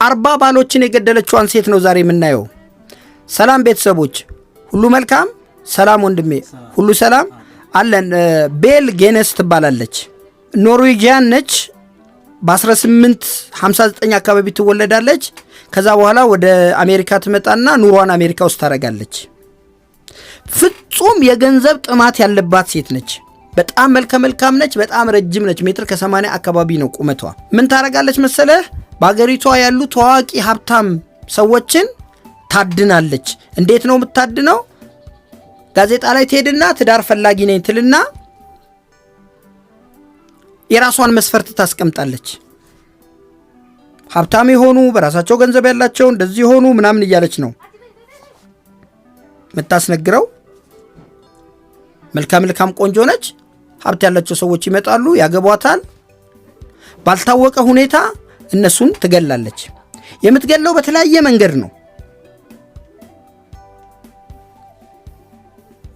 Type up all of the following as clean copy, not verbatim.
40 ባሎችን የገደለችዋን ሴት ነው ዛሬ የምናየው። ሰላም ቤተሰቦች ሁሉ መልካም? ሰላም ወንድሜ ሁሉ ሰላም አለን። ቤል ጌነስ ትባላለች። ኖርዌጂያን ነች። በ1859 አካባቢ ትወለዳለች። ከዛ በኋላ ወደ አሜሪካ ትመጣና ኑሯን አሜሪካ ውስጥ ታረጋለች። ፍጹም የገንዘብ ጥማት ያለባት ሴት ነች። በጣም መልካም ነች። በጣም ረጅም ነች። ሜትር ከ80 አካባቢ ነው ቁመቷ። ምን ታረጋለች መሰለህ? በአገሪቷ ያሉ ታዋቂ ሀብታም ሰዎችን ታድናለች። እንዴት ነው የምታድነው? ጋዜጣ ላይ ትሄድና ትዳር ፈላጊ ነኝ ትልና የራሷን መስፈርት ታስቀምጣለች። ሀብታም የሆኑ በራሳቸው ገንዘብ ያላቸው እንደዚህ የሆኑ ምናምን እያለች ነው የምታስነግረው። መልካም ቆንጆ ነች። ሀብት ያላቸው ሰዎች ይመጣሉ፣ ያገቧታል። ባልታወቀ ሁኔታ እነሱን ትገላለች። የምትገለው በተለያየ መንገድ ነው።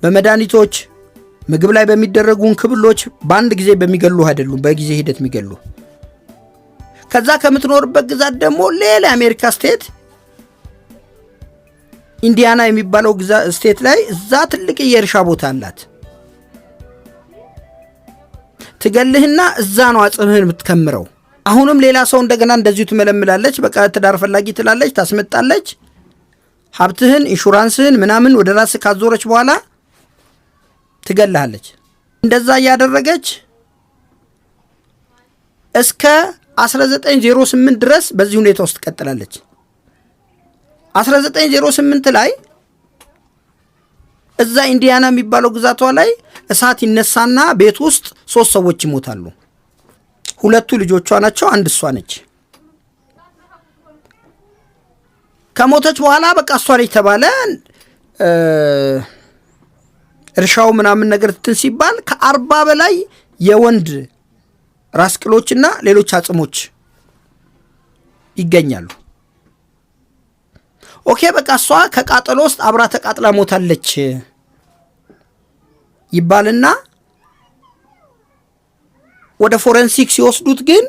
በመድኃኒቶች፣ ምግብ ላይ በሚደረጉ እንክብሎች በአንድ ጊዜ በሚገሉ አይደሉም፣ በጊዜ ሂደት የሚገሉ። ከዛ ከምትኖርበት ግዛት ደግሞ ሌላ አሜሪካ ስቴት ኢንዲያና የሚባለው ስቴት ላይ እዛ ትልቅ የእርሻ ቦታ አላት። ትገልህና እዛ ነው አጽምህን የምትከምረው። አሁንም ሌላ ሰው እንደገና እንደዚሁ ትመለምላለች። በቃ ትዳር ፈላጊ ትላለች፣ ታስመጣለች። ሀብትህን፣ ኢንሹራንስህን ምናምን ወደ ራስ ካዞረች በኋላ ትገልሃለች። እንደዛ እያደረገች እስከ 1908 ድረስ በዚህ ሁኔታ ውስጥ ትቀጥላለች። 1908 ላይ እዛ ኢንዲያና የሚባለው ግዛቷ ላይ እሳት ይነሳና ቤት ውስጥ 3 ሰዎች ይሞታሉ። 2 ልጆቿ ናቸው፣ አንድ እሷ ነች። ከሞተች በኋላ በቃ እሷ ነች ተባለ። እርሻው ምናምን ነገር እንትን ሲባል ከ40 በላይ የወንድ ራስ ቅሎችና ሌሎች አጽሞች ይገኛሉ። ኦኬ በቃ እሷ ከቃጠሎ ውስጥ አብራ ተቃጥላ ሞታለች ይባልና ወደ ፎረንሲክ ሲወስዱት ግን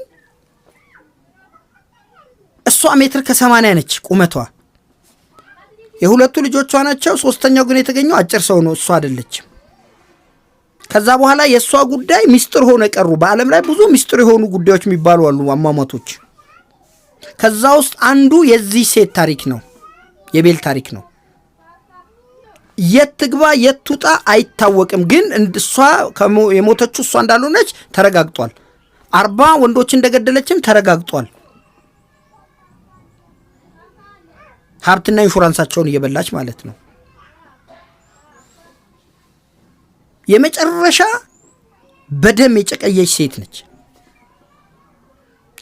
እሷ ሜትር ከ80 ነች ቁመቷ። የ2 ልጆቿ ናቸው። 3ኛው ግን የተገኘው አጭር ሰው ነው፣ እሷ አይደለችም። ከዛ በኋላ የእሷ ጉዳይ ሚስጥር ሆነ ቀሩ። በዓለም ላይ ብዙ ሚስጥር የሆኑ ጉዳዮች የሚባሉ አሉ፣ አሟሟቶች። ከዛ ውስጥ አንዱ የዚህ ሴት ታሪክ ነው፣ የቤል ታሪክ ነው። የት ትግባ የት ትውጣ አይታወቅም። ግን እሷ የሞተችው እሷ እንዳልሆነች ተረጋግጧል። 40 ወንዶች እንደገደለችም ተረጋግጧል። ሀብትና ኢንሹራንሳቸውን እየበላች ማለት ነው። የመጨረሻ በደም የጨቀየች ሴት ነች።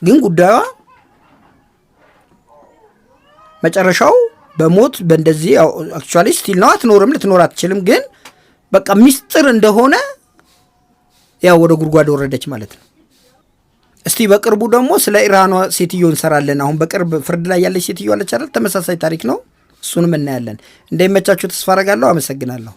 ግን ጉዳዩዋ መጨረሻው በሞት በእንደዚህ አክቹአሊ ስቲል ነው። አትኖርም፣ ልትኖር አትችልም። ግን በቃ ሚስጥር እንደሆነ ያው ወደ ጉድጓድ ወረደች ማለት ነው። እስቲ በቅርቡ ደግሞ ስለ ኢራኗ ሴትዮ እንሰራለን። አሁን በቅርብ ፍርድ ላይ ያለች ሴትዮ አለች አይደል? ተመሳሳይ ታሪክ ነው። እሱንም እናያለን። እንደሚመቻችሁ ተስፋ አደርጋለሁ። አመሰግናለሁ።